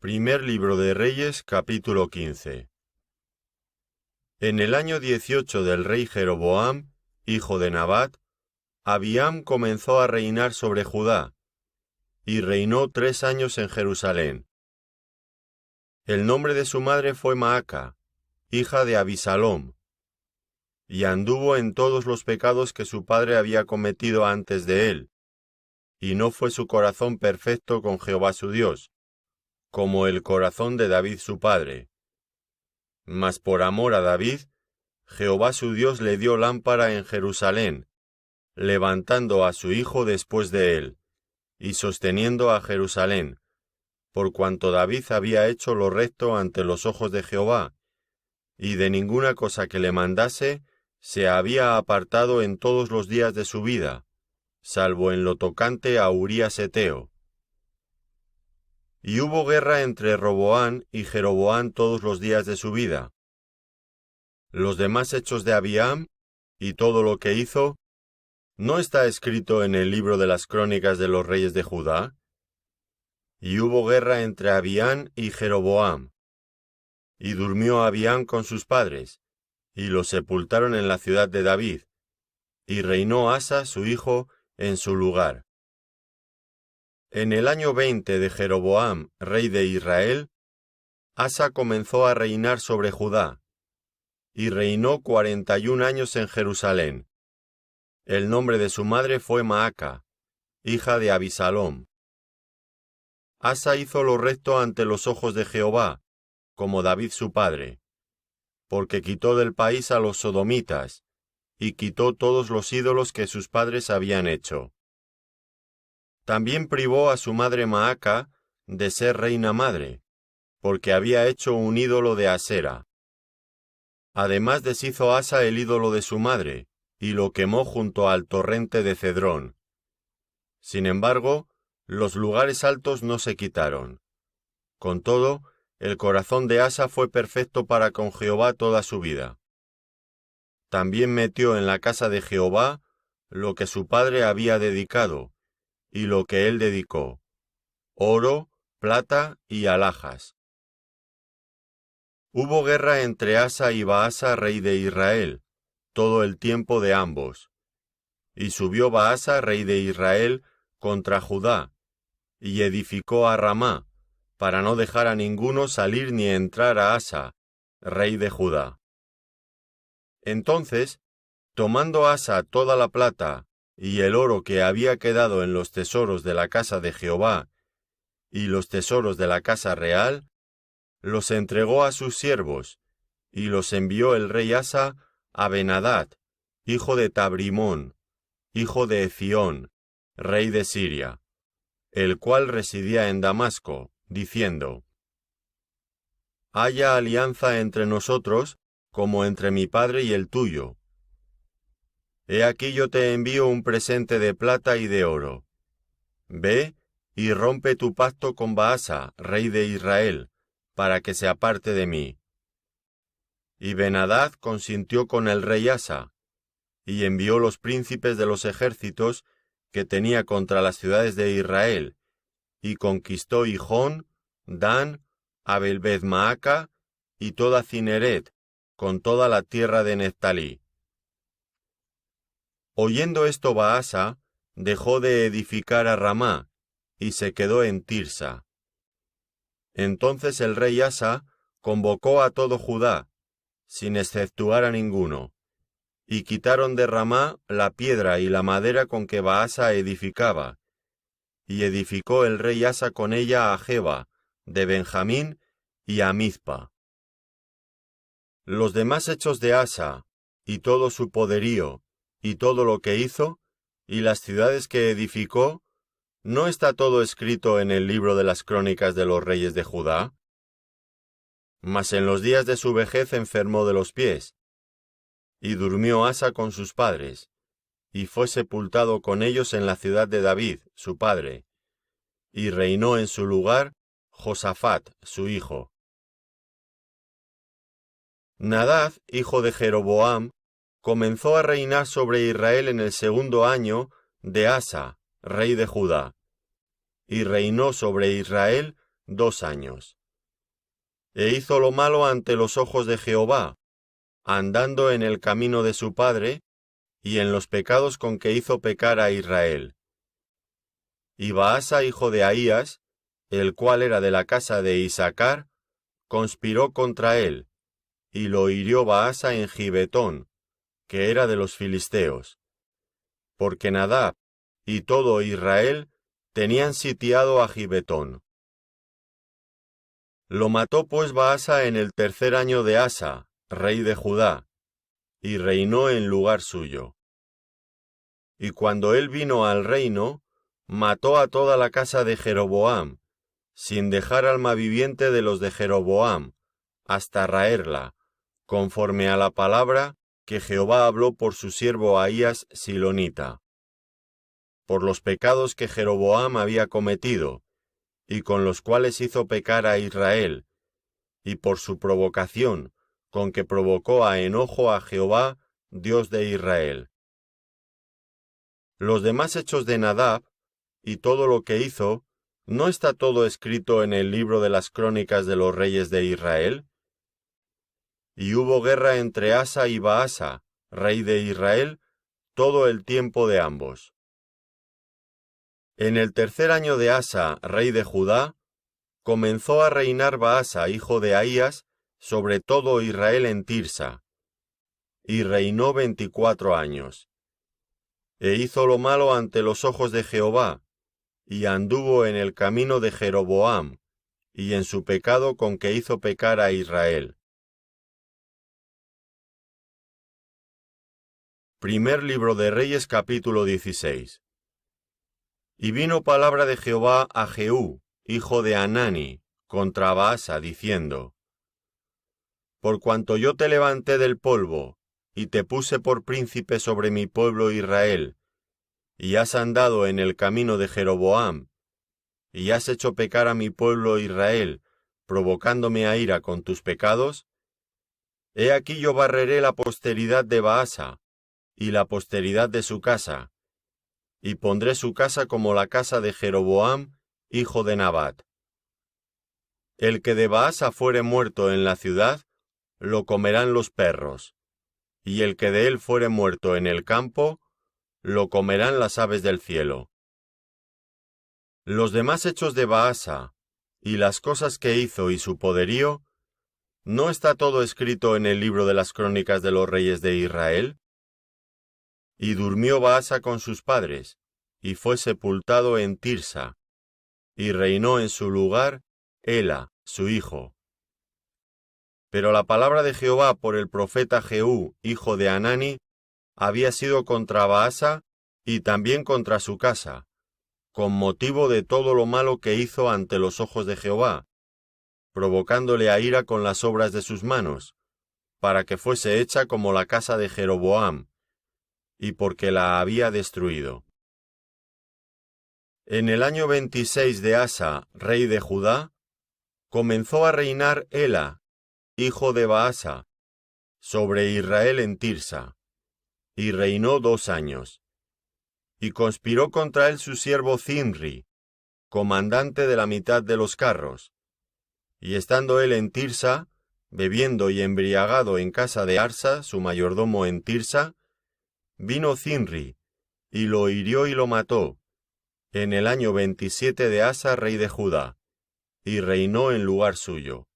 Primer libro de Reyes, capítulo 15. En el año 18 del rey Jeroboam, hijo de Nabat, Abiam comenzó a reinar sobre Judá, y reinó 3 años en Jerusalén. El nombre de su madre fue Maaca, hija de Abisalom, y anduvo en todos los pecados que su padre había cometido antes de él, y no fue su corazón perfecto con Jehová su Dios, como el corazón de David su padre. Mas por amor a David, Jehová su Dios le dio lámpara en Jerusalén, levantando a su hijo después de él, y sosteniendo a Jerusalén, por cuanto David había hecho lo recto ante los ojos de Jehová, y de ninguna cosa que le mandase se había apartado en todos los días de su vida, salvo en lo tocante a Urías Heteo. Y hubo guerra entre Roboam y Jeroboam todos los días de su vida. Los demás hechos de Abiam, y todo lo que hizo, ¿no está escrito en el libro de las crónicas de los reyes de Judá? Y hubo guerra entre Abiam y Jeroboam. Y durmió Abiam con sus padres, y los sepultaron en la ciudad de David, y reinó Asa su hijo en su lugar. En el año 20 de Jeroboam, rey de Israel, Asa comenzó a reinar sobre Judá, y reinó 41 años en Jerusalén. El nombre de su madre fue Maaca, hija de Abisalom. Asa hizo lo recto ante los ojos de Jehová, como David su padre, porque quitó del país a los sodomitas, y quitó todos los ídolos que sus padres habían hecho. También privó a su madre Maaca de ser reina madre, porque había hecho un ídolo de Asera. Además deshizo Asa el ídolo de su madre, y lo quemó junto al torrente de Cedrón. Sin embargo, los lugares altos no se quitaron. Con todo, el corazón de Asa fue perfecto para con Jehová toda su vida. También metió en la casa de Jehová lo que su padre había dedicado, y lo que él dedicó, oro, plata y alhajas. Hubo guerra entre Asa y Baasa, rey de Israel, todo el tiempo de ambos. Y subió Baasa, rey de Israel, contra Judá, y edificó a Ramá, para no dejar a ninguno salir ni entrar a Asa, rey de Judá. Entonces, tomando Asa toda la plata y el oro que había quedado en los tesoros de la casa de Jehová y los tesoros de la casa real, los entregó a sus siervos, y los envió el rey Asa a Ben-Hadad, hijo de Tabrimón, hijo de Ezión, rey de Siria, el cual residía en Damasco, diciendo: «Haya alianza entre nosotros, como entre mi padre y el tuyo. He aquí yo te envío un presente de plata y de oro. Ve y rompe tu pacto con Baasa, rey de Israel, para que se aparte de mí». Y Ben-Hadad consintió con el rey Asa, y envió los príncipes de los ejércitos que tenía contra las ciudades de Israel, y conquistó Hijón, Dan, Abel-Beth-Maaca y toda Cineret, con toda la tierra de Neftalí. Oyendo esto Baasa, dejó de edificar a Ramá, y se quedó en Tirsa. Entonces el rey Asa convocó a todo Judá, sin exceptuar a ninguno, y quitaron de Ramá la piedra y la madera con que Baasa edificaba, y edificó el rey Asa con ella a Geba, de Benjamín, y a Mizpa. Los demás hechos de Asa, y todo su poderío, y todo lo que hizo, y las ciudades que edificó, ¿no está todo escrito en el libro de las crónicas de los reyes de Judá? Mas en los días de su vejez enfermó de los pies, y durmió Asa con sus padres, y fue sepultado con ellos en la ciudad de David, su padre, y reinó en su lugar Josafat, su hijo. Nadab, hijo de Jeroboam, comenzó a reinar sobre Israel en el 2º año de Asa, rey de Judá, y reinó sobre Israel 2 años. E hizo lo malo ante los ojos de Jehová, andando en el camino de su padre, y en los pecados con que hizo pecar a Israel. Y Baasa, hijo de Ahías, el cual era de la casa de Isacar, conspiró contra él, y lo hirió Baasa en Gibetón, que era de los filisteos, porque Nadab y todo Israel tenían sitiado a Gibetón. Lo mató pues Baasa en el 3er año de Asa, rey de Judá, y reinó en lugar suyo. Y cuando él vino al reino, mató a toda la casa de Jeroboam, sin dejar alma viviente de los de Jeroboam, hasta raerla, conforme a la palabra que Jehová habló por su siervo Ahías silonita, por los pecados que Jeroboam había cometido, y con los cuales hizo pecar a Israel, y por su provocación, con que provocó a enojo a Jehová, Dios de Israel. Los demás hechos de Nadab, y todo lo que hizo, ¿no está todo escrito en el libro de las crónicas de los reyes de Israel? Y hubo guerra entre Asa y Baasa, rey de Israel, todo el tiempo de ambos. En el 3er año de Asa, rey de Judá, comenzó a reinar Baasa, hijo de Ahías, sobre todo Israel en Tirsa, y reinó 24 años. E hizo lo malo ante los ojos de Jehová, y anduvo en el camino de Jeroboam, y en su pecado con que hizo pecar a Israel. Primer libro de Reyes, capítulo 16. Y vino palabra de Jehová a Jehú, hijo de Hanani, contra Baasa, diciendo: Por cuanto yo te levanté del polvo, y te puse por príncipe sobre mi pueblo Israel, y has andado en el camino de Jeroboam, y has hecho pecar a mi pueblo Israel, provocándome a ira con tus pecados, he aquí yo barreré la posteridad de Baasa, y la posteridad de su casa, y pondré su casa como la casa de Jeroboam, hijo de Nabat. El que de Baasa fuere muerto en la ciudad, lo comerán los perros, y el que de él fuere muerto en el campo, lo comerán las aves del cielo. Los demás hechos de Baasa, y las cosas que hizo y su poderío, ¿no está todo escrito en el libro de las crónicas de los reyes de Israel? Y durmió Baasa con sus padres, y fue sepultado en Tirsa, y reinó en su lugar Ela, su hijo. Pero la palabra de Jehová por el profeta Jehú, hijo de Hanani, había sido contra Baasa y también contra su casa, con motivo de todo lo malo que hizo ante los ojos de Jehová, provocándole a ira con las obras de sus manos, para que fuese hecha como la casa de Jeroboam, y porque la había destruido. En el año 26 de Asa, rey de Judá, comenzó a reinar Ela, hijo de Baasa, sobre Israel en Tirsa, y reinó 2 años. Y conspiró contra él su siervo Zimri, comandante de la mitad de los carros. Y estando él en Tirsa, bebiendo y embriagado en casa de Arsa, su mayordomo en Tirsa, vino Zimri, y lo hirió y lo mató, en el año 27 de Asa, rey de Judá, y reinó en lugar suyo.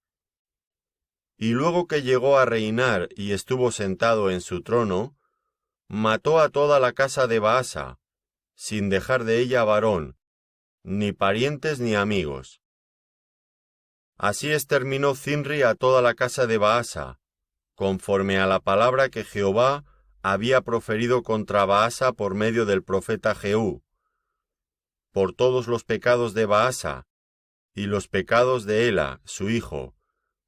Y luego que llegó a reinar y estuvo sentado en su trono, mató a toda la casa de Baasa, sin dejar de ella varón, ni parientes ni amigos. Así exterminó Zimri a toda la casa de Baasa, conforme a la palabra que Jehová había proferido contra Baasa por medio del profeta Jehú, por todos los pecados de Baasa, y los pecados de Ela, su hijo,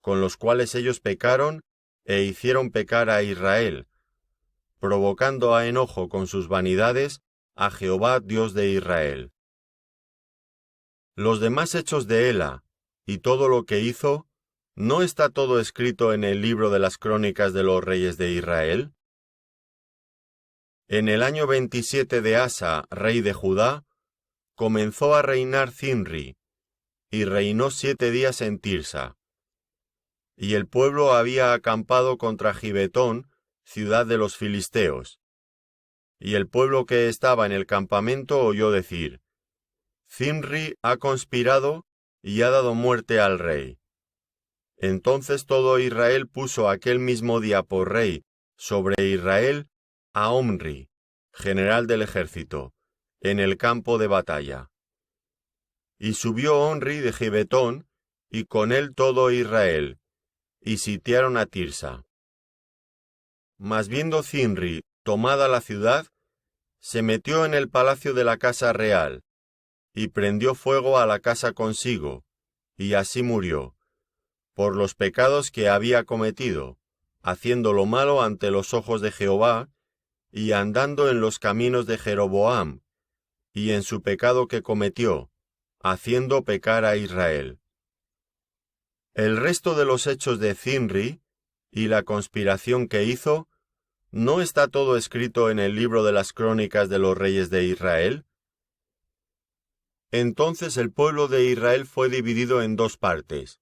con los cuales ellos pecaron e hicieron pecar a Israel, provocando a enojo con sus vanidades a Jehová Dios de Israel. Los demás hechos de Ela, y todo lo que hizo, ¿no está todo escrito en el libro de las crónicas de los reyes de Israel? En el año 27 de Asa, rey de Judá, comenzó a reinar Zimri, y reinó 7 días en Tirsa. Y el pueblo había acampado contra Gibetón, ciudad de los filisteos. Y el pueblo que estaba en el campamento oyó decir: Zimri ha conspirado y ha dado muerte al rey. Entonces todo Israel puso aquel mismo día por rey sobre Israel a Omri, general del ejército, en el campo de batalla. Y subió Omri de Gibetón, y con él todo Israel, y sitiaron a Tirsa. Mas viendo Zimri tomada la ciudad, se metió en el palacio de la casa real, y prendió fuego a la casa consigo, y así murió, por los pecados que había cometido, haciendo lo malo ante los ojos de Jehová, y andando en los caminos de Jeroboam, y en su pecado que cometió, haciendo pecar a Israel. El resto de los hechos de Zimri, y la conspiración que hizo, ¿no está todo escrito en el libro de las crónicas de los reyes de Israel? Entonces el pueblo de Israel fue dividido en 2 partes.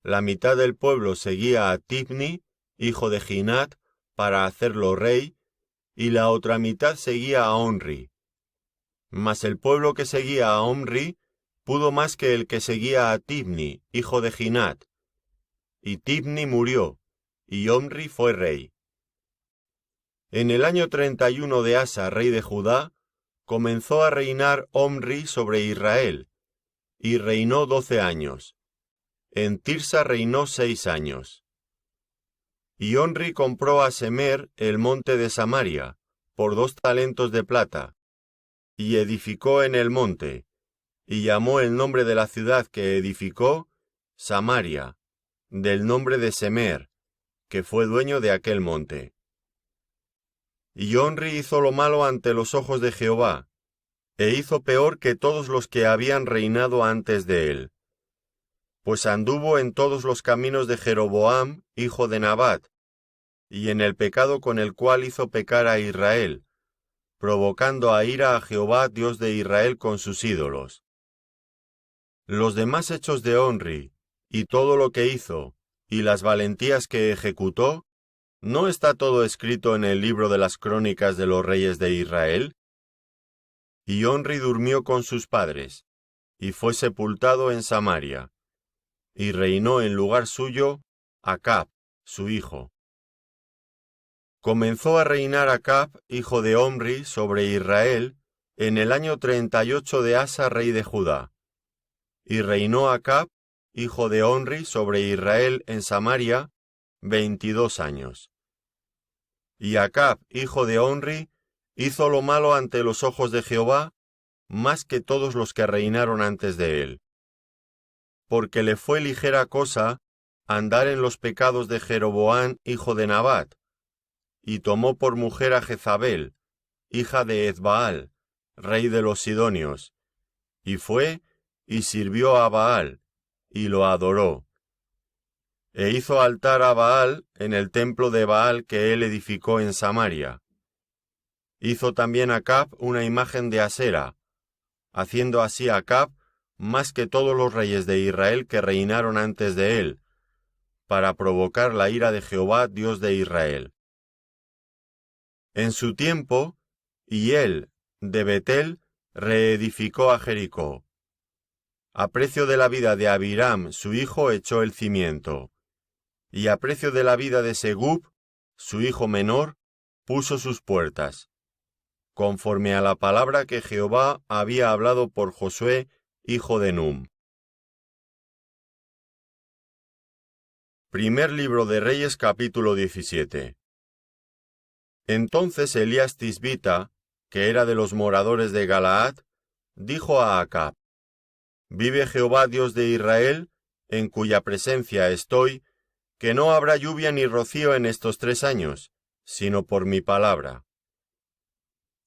La mitad del pueblo seguía a Tibni, hijo de Ginat, para hacerlo rey, y la otra mitad seguía a Omri. Mas el pueblo que seguía a Omri pudo más que el que seguía a Tibni, hijo de Ginat. Y Tibni murió, y Omri fue rey. En el año 31 de Asa, rey de Judá, comenzó a reinar Omri sobre Israel, y reinó 12 años. En Tirsa reinó 6 años. Y Omri compró a Semer el monte de Samaria, por 2 talentos de plata, y edificó en el monte, y llamó el nombre de la ciudad que edificó Samaria, del nombre de Semer, que fue dueño de aquel monte. Y Omri hizo lo malo ante los ojos de Jehová, e hizo peor que todos los que habían reinado antes de él. Pues anduvo en todos los caminos de Jeroboam, hijo de Nabat, y en el pecado con el cual hizo pecar a Israel, provocando a ira a Jehová, Dios de Israel, con sus ídolos. Los demás hechos de Omri, y todo lo que hizo, y las valentías que ejecutó, ¿no está todo escrito en el libro de las crónicas de los reyes de Israel? Y Omri durmió con sus padres, y fue sepultado en Samaria, y reinó en lugar suyo Acab, su hijo. Comenzó a reinar Acab, hijo de Omri, sobre Israel, en el año 38 de Asa, rey de Judá. Y reinó Acab, hijo de Omri, sobre Israel en Samaria, 22 años. Y Acab, hijo de Omri, hizo lo malo ante los ojos de Jehová, más que todos los que reinaron antes de él. Porque le fue ligera cosa andar en los pecados de Jeroboam, hijo de Nabat, y tomó por mujer a Jezabel, hija de Ezbaal, rey de los Sidonios, y fue y sirvió a Baal, y lo adoró. E hizo altar a Baal en el templo de Baal que él edificó en Samaria. Hizo también Acab una imagen de Asera, haciendo así Acab más que todos los reyes de Israel que reinaron antes de él, para provocar la ira de Jehová, Dios de Israel. En su tiempo, Hiel de Betel reedificó a Jericó. A precio de la vida de Abiram, su hijo, echó el cimiento, y a precio de la vida de Segub, su hijo menor, puso sus puertas, conforme a la palabra que Jehová había hablado por Josué, hijo de Num. Primer libro de Reyes, capítulo 17. Entonces Elías Tisbita, que era de los moradores de Galaad, dijo a Acab: Vive Jehová Dios de Israel, en cuya presencia estoy, que no habrá lluvia ni rocío en estos 3 años, sino por mi palabra.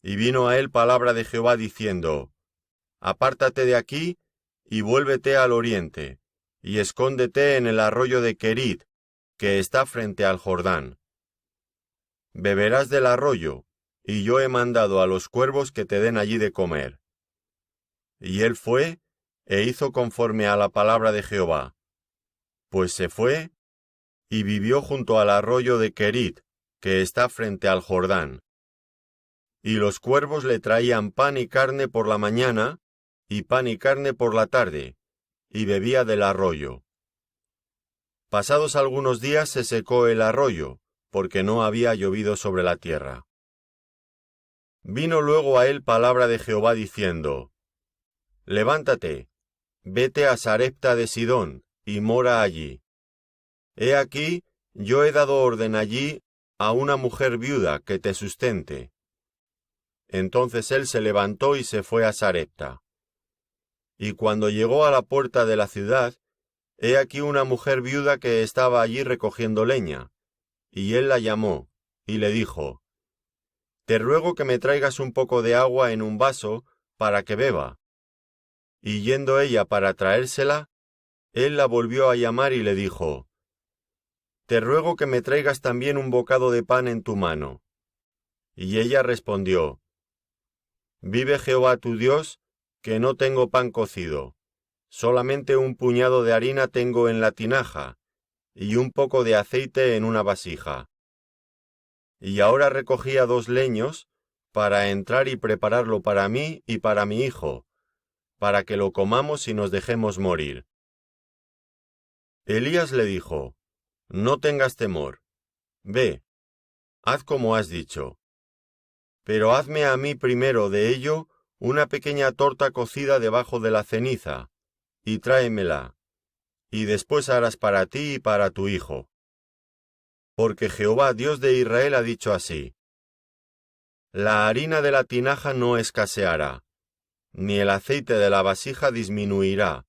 Y vino a él palabra de Jehová diciendo: Apártate de aquí, y vuélvete al oriente, y escóndete en el arroyo de Querit, que está frente al Jordán. Beberás del arroyo, y yo he mandado a los cuervos que te den allí de comer. Y él fue, e hizo conforme a la palabra de Jehová. Pues se fue y vivió junto al arroyo de Querit, que está frente al Jordán. Y los cuervos le traían pan y carne por la mañana, y pan y carne por la tarde, y bebía del arroyo. Pasados algunos días se secó el arroyo, porque no había llovido sobre la tierra. Vino luego a él palabra de Jehová diciendo: Levántate, vete a Sarepta de Sidón, y mora allí. He aquí, yo he dado orden allí a una mujer viuda que te sustente. Entonces él se levantó y se fue a Sarepta. Y cuando llegó a la puerta de la ciudad, he aquí una mujer viuda que estaba allí recogiendo leña, y él la llamó, y le dijo: Te ruego que me traigas un poco de agua en un vaso, para que beba. Y yendo ella para traérsela, él la volvió a llamar y le dijo: Te ruego que me traigas también un bocado de pan en tu mano. Y ella respondió: Vive Jehová tu Dios, que no tengo pan cocido, solamente un puñado de harina tengo en la tinaja, y un poco de aceite en una vasija. Y ahora recogía 2 leños, para entrar y prepararlo para mí y para mi hijo, para que lo comamos y nos dejemos morir. Elías le dijo: No tengas temor, ve, haz como has dicho. Pero hazme a mí primero de ello una pequeña torta cocida debajo de la ceniza, y tráemela, y después harás para ti y para tu hijo. Porque Jehová Dios de Israel ha dicho así: La harina de la tinaja no escaseará, ni el aceite de la vasija disminuirá,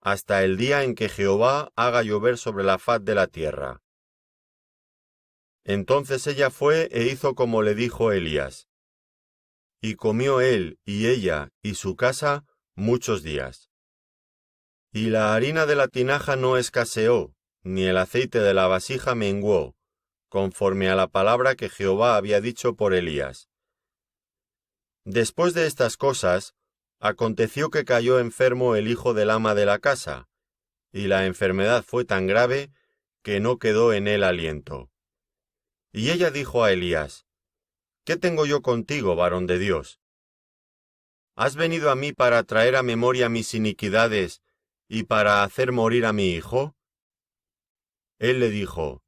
hasta el día en que Jehová haga llover sobre la faz de la tierra. Entonces ella fue e hizo como le dijo Elías. Y comió él y ella y su casa muchos días. Y la harina de la tinaja no escaseó, ni el aceite de la vasija menguó, conforme a la palabra que Jehová había dicho por Elías. Después de estas cosas, aconteció que cayó enfermo el hijo del ama de la casa, y la enfermedad fue tan grave que no quedó en él aliento. Y ella dijo a Elías: ¿Qué tengo yo contigo, varón de Dios? ¿Has venido a mí para traer a memoria mis iniquidades y para hacer morir a mi hijo? Él le dijo: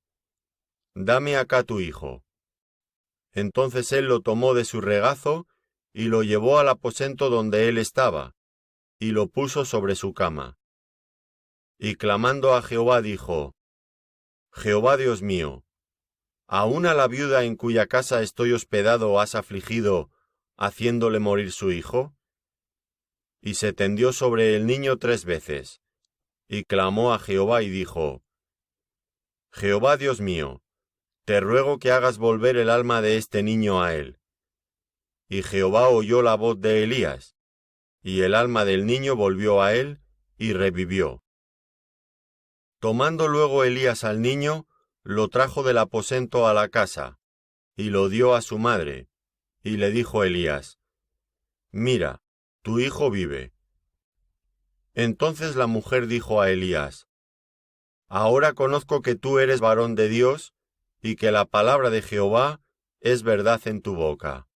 Dame acá tu hijo. Entonces él lo tomó de su regazo y lo llevó al aposento donde él estaba, y lo puso sobre su cama. Y clamando a Jehová dijo: Jehová Dios mío, ¿aún a la viuda en cuya casa estoy hospedado has afligido, haciéndole morir su hijo? Y se tendió sobre el niño 3 veces, y clamó a Jehová y dijo: Jehová Dios mío, te ruego que hagas volver el alma de este niño a él. Y Jehová oyó la voz de Elías, y el alma del niño volvió a él, y revivió. Tomando luego Elías al niño, lo trajo del aposento a la casa, y lo dio a su madre, y le dijo Elías: Mira, tu hijo vive. Entonces la mujer dijo a Elías: Ahora conozco que tú eres varón de Dios, y que la palabra de Jehová es verdad en tu boca.